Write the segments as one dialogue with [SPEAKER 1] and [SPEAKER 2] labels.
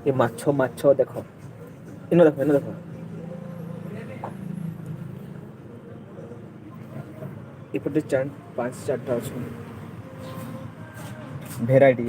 [SPEAKER 1] ଏ ମାଛ ଦେଖ, ଏନ ଦେଖ, ଏନ ଦେଖ। ଏପଟେ ପାଞ୍ଚ ଚାରିଟା ଅଛନ୍ତି ଭେରାଇଟି।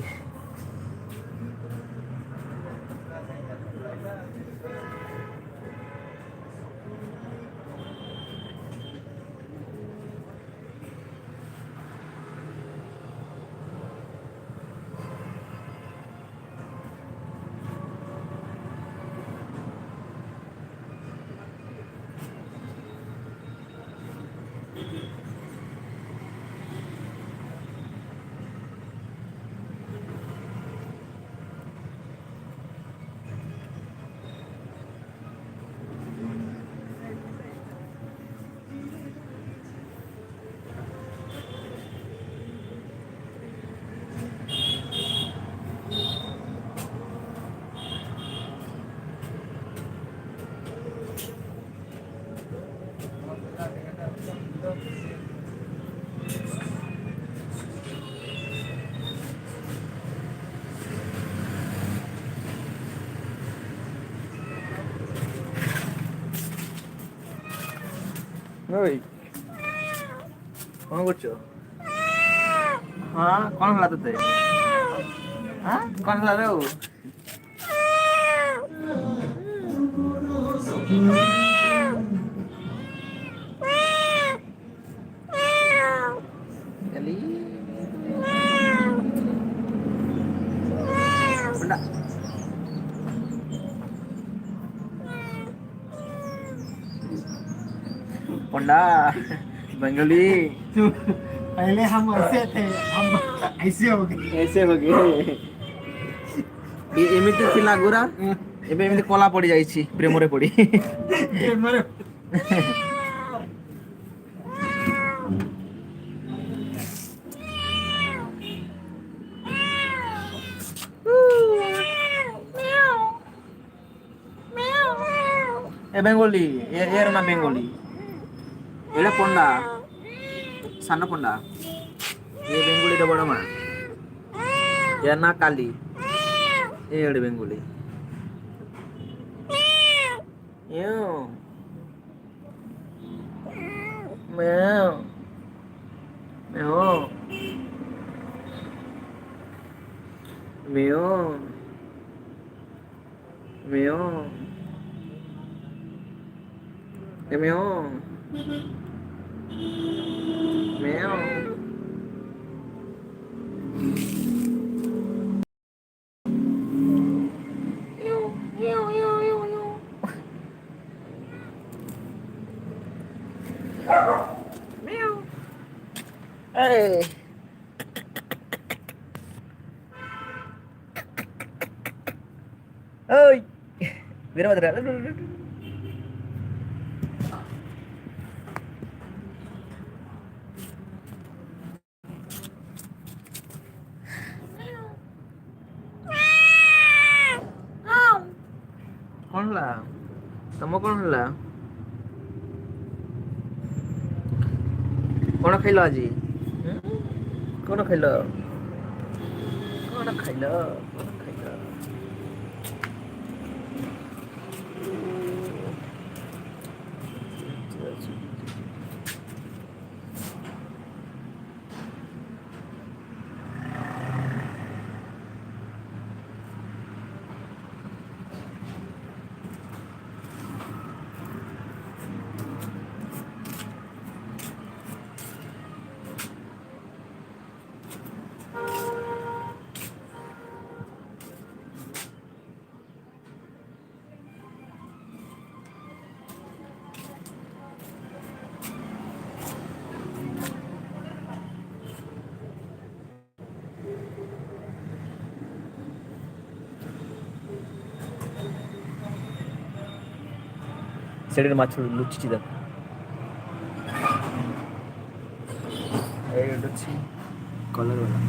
[SPEAKER 1] ଓଇ କଣ କରୁଛ? ହଁ କଣ ହେଲା ତତେ? ଆଁ କଣ ହେଲା ରେ ଆଉ? କାଲି ପଣ୍ଡା पंडा बंगाली
[SPEAKER 2] पहले हम ऐसे थे, हम ऐसे हो गए।
[SPEAKER 1] ऐसे हो गए। ଏମିତି ଥିଲା ଗୋରା ଏବେ ଏମିତି କଳା ପଡି ଯାଇଛି ପ୍ରେମରେ ପଡି। ए बेंगोली ये ना बेंगोली एड़ा पंडा साना पंडा ये बेंगोली दा बड़ा मां या ना काली ये एड़े बेंगोली यो म्याओ म्याओ म्याओ म्याओ म्याओ म्याओ Hey. Ơi. Mira, କଣ ହେଲା? ତମ କଣ ହେଲା? କଣ ଖାଇଲ ଆଜି? କଣ ଖାଇଲ? କଣ ଖାଇଲ? କଣ ଖାଇଲ? ସେଠି ମାଛ ଲୁଚିଛି ଦେଖ ଏଇ ଅଛି କଲର ବାଲା